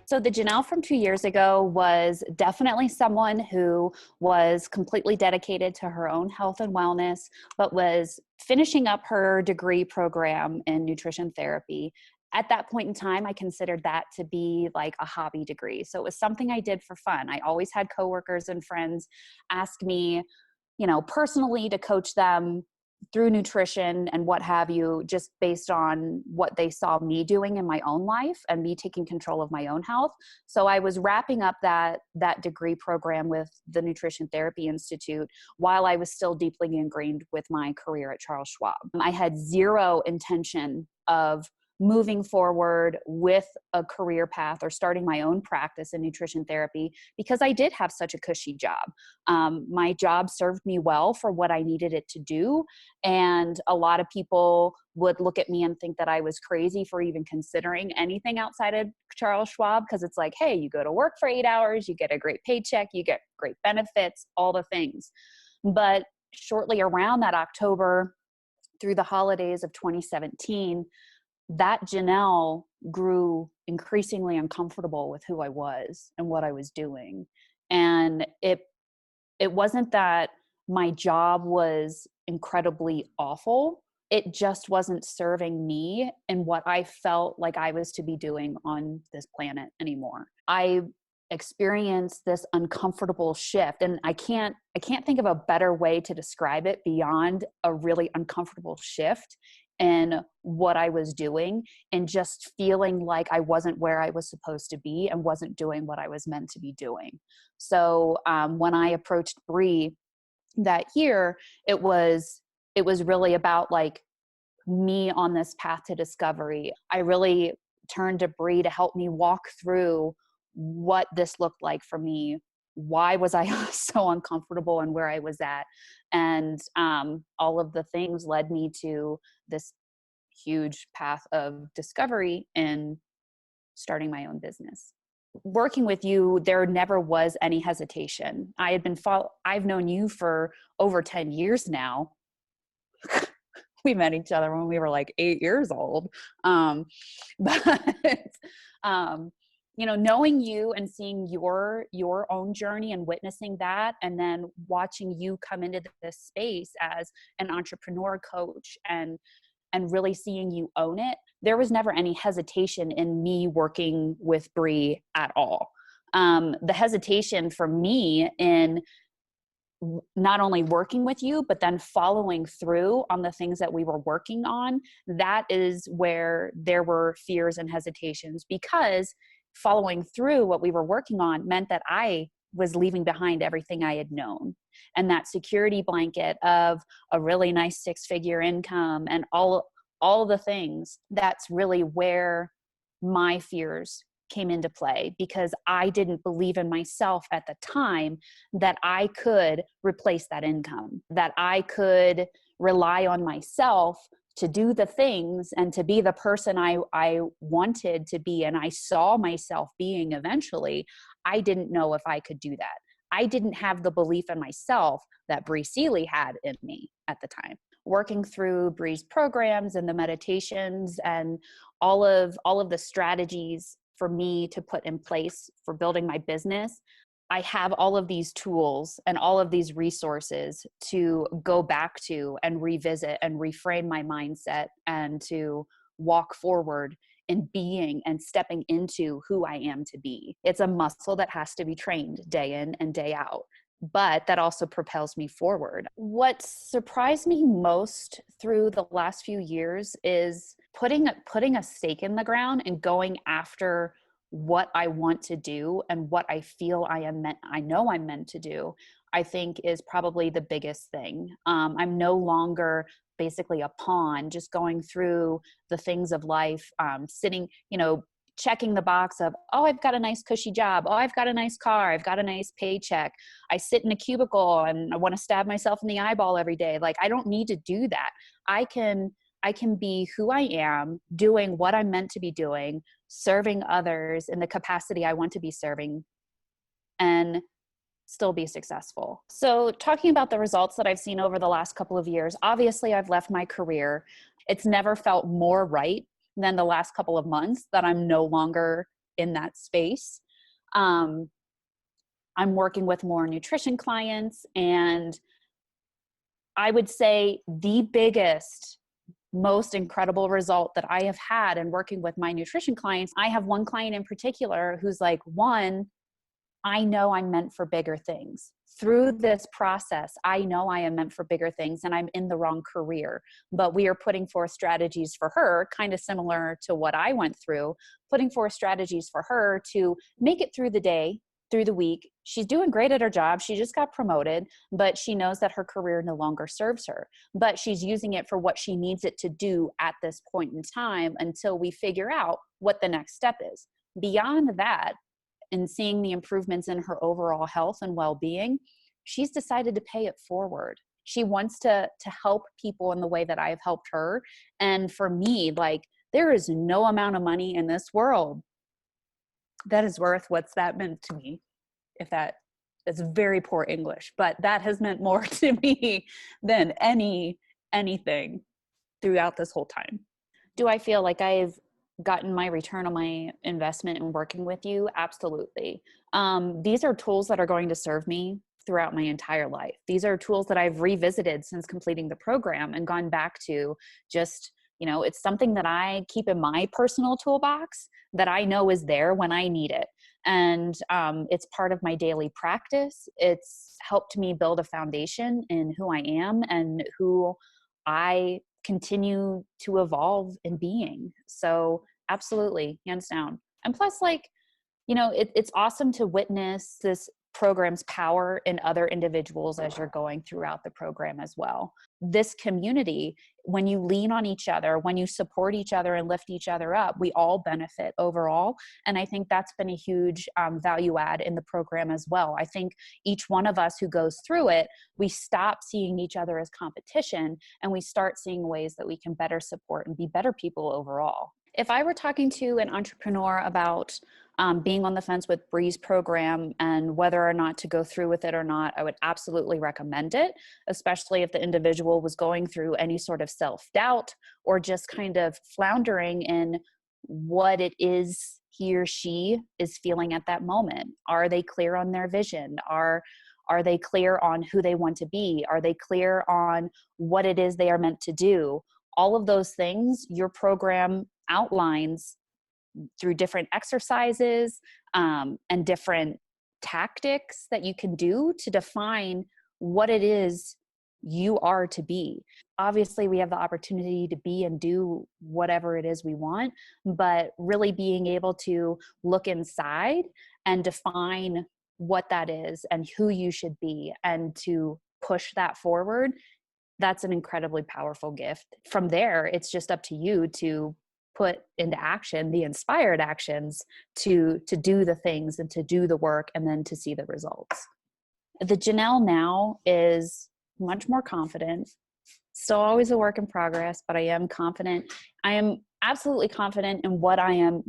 So the Janelle from 2 years ago was definitely someone who was completely dedicated to her own health and wellness, but was finishing up her degree program in nutrition therapy. At that point in time, I considered that to be like a hobby degree. So it was something I did for fun. I always had coworkers and friends ask me, personally to coach them through nutrition and what have you, just based on what they saw me doing in my own life and me taking control of my own health. So I was wrapping up that degree program with the Nutrition Therapy Institute while I was still deeply ingrained with my career at Charles Schwab. I had zero intention of moving forward with a career path or starting my own practice in nutrition therapy because I did have such a cushy job. My job served me well for what I needed it to do. And a lot of people would look at me and think that I was crazy for even considering anything outside of Charles Schwab, because it's like, hey, you go to work for 8 hours, you get a great paycheck, you get great benefits, all the things. But shortly around that October through the holidays of 2017, that Janelle grew increasingly uncomfortable with who I was and what I was doing. And it wasn't that my job was incredibly awful. It just wasn't serving me and what I felt like I was to be doing on this planet anymore. I experienced this uncomfortable shift, and I can't think of a better way to describe it beyond a really uncomfortable shift in what I was doing and just feeling like I wasn't where I was supposed to be and wasn't doing what I was meant to be doing. So when I approached Bree that year, it was really about like me on this path to discovery. I really turned to Bree to help me walk through what this looked like for me. Why was I so uncomfortable and where I was at? And all of the things led me to this huge path of discovery and starting my own business. Working with you, there never was any hesitation. I've known you for over 10 years now. We met each other when we were like 8 years old. But knowing you and seeing your own journey and witnessing that, and then watching you come into this space as an entrepreneur coach and really seeing you own it, there was never any hesitation in me working with Bree at all. The hesitation for me in not only working with you, but then following through on the things that we were working on, that is where there were fears and hesitations, because following through what we were working on meant that I was leaving behind everything I had known. And that security blanket of a really nice 6-figure income and all the things, that's really where my fears came into play, because I didn't believe in myself at the time that I could replace that income, that I could rely on myself to do the things and to be the person I wanted to be and I saw myself being eventually. I didn't know if I could do that. I didn't have the belief in myself that Bree Seeley had in me at the time. Working through Bree's programs and the meditations and all of the strategies for me to put in place for building my business, I have all of these tools and all of these resources to go back to and revisit and reframe my mindset and to walk forward in being and stepping into who I am to be. It's a muscle that has to be trained day in and day out, but that also propels me forward. What surprised me most through the last few years is putting a stake in the ground and going after what I want to do and what I feel I know I'm meant to do, I think is probably the biggest thing. I'm no longer basically a pawn, just going through the things of life, sitting, checking the box of, oh, I've got a nice cushy job. Oh, I've got a nice car. I've got a nice paycheck. I sit in a cubicle and I want to stab myself in the eyeball every day. Like, I don't need to do that. I can be who I am, doing what I'm meant to be doing, serving others in the capacity I want to be serving, and still be successful. So talking about the results that I've seen over the last couple of years, obviously I've left my career. It's never felt more right than the last couple of months that I'm no longer in that space. I'm working with more nutrition clients, and I would say the biggest, most incredible result that I have had in working with my nutrition clients, I have one client in particular who's like, one, I know I'm meant for bigger things. Through this process, I know I am meant for bigger things and I'm in the wrong career. But we are putting forth strategies for her, kind of similar to what I went through, putting forth strategies for her to make it through the day, through the week. She's doing great at her job. She just got promoted, but she knows that her career no longer serves her. But she's using it for what she needs it to do at this point in time until we figure out what the next step is. Beyond that, and seeing the improvements in her overall health and well-being, she's decided to pay it forward. She wants to help people in the way that I've helped her. And for me, like, there is no amount of money in this world that is worth what's that meant to me. If that's very poor English, but that has meant more to me than anything throughout this whole time. Do I feel like I've gotten my return on my investment in working with you? Absolutely. These are tools that are going to serve me throughout my entire life. These are tools that I've revisited since completing the program and gone back to. Just, it's something that I keep in my personal toolbox that I know is there when I need it. And it's part of my daily practice. It's helped me build a foundation in who I am and who I continue to evolve in being. So absolutely, hands down. And plus, it's awesome to witness this program's power in other individuals as you're going throughout the program as well. This community, when you lean on each other, when you support each other and lift each other up, we all benefit overall. And I think that's been a huge value add in the program as well. I think each one of us who goes through it, we stop seeing each other as competition and we start seeing ways that we can better support and be better people overall. If I were talking to an entrepreneur about being on the fence with Bree's program and whether or not to go through with it or not, I would absolutely recommend it, especially if the individual was going through any sort of self-doubt or just kind of floundering in what it is he or she is feeling at that moment. Are they clear on their vision? Are they clear on who they want to be? Are they clear on what it is they are meant to do? All of those things your program outlines through different exercises and different tactics that you can do to define what it is you are to be. Obviously, we have the opportunity to be and do whatever it is we want, but really being able to look inside and define what that is and who you should be and to push that forward, that's an incredibly powerful gift. From there, it's just up to you to put into action the inspired actions to do the things and to do the work and then to see the results. The Janelle now is much more confident, still always a work in progress, but I am confident. I am absolutely confident in what I am,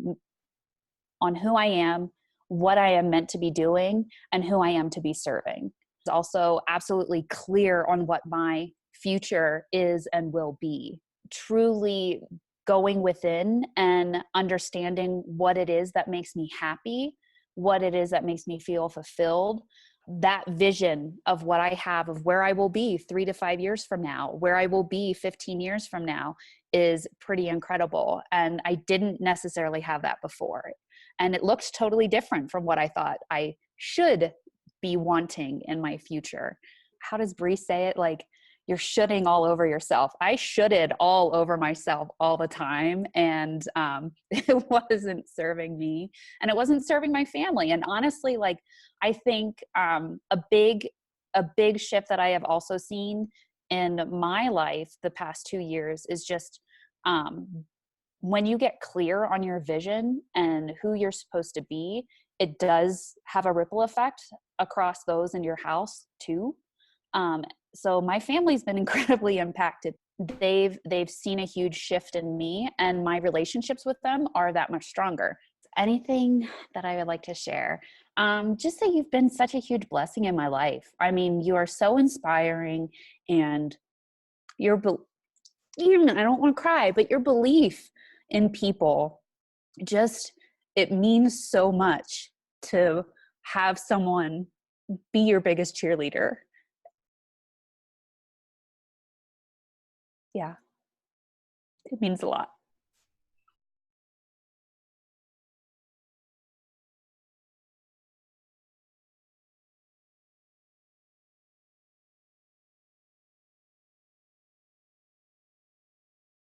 on who I am, what I am meant to be doing, and who I am to be serving. It's also absolutely clear on what my future is and will be. Truly going within and understanding what it is that makes me happy, what it is that makes me feel fulfilled. That vision of what I have, of where I will be 3 to 5 years from now, where I will be 15 years from now, is pretty incredible. And I didn't necessarily have that before. And it looked totally different from what I thought I should be wanting in my future. How does Bree say it? Like, you're shoulding all over yourself. I shoulded all over myself all the time. And it wasn't serving me and it wasn't serving my family. And honestly, like, I think a big shift that I have also seen in my life the past 2 years is just when you get clear on your vision and who you're supposed to be, it does have a ripple effect across those in your house too. So my family's been incredibly impacted. They've seen a huge shift in me, and my relationships with them are that much stronger. Anything that I would like to share? Just that you've been such a huge blessing in my life. I mean, you are so inspiring, and I don't want to cry, but your belief in people just it means so much to have someone be your biggest cheerleader. Yeah, it means a lot.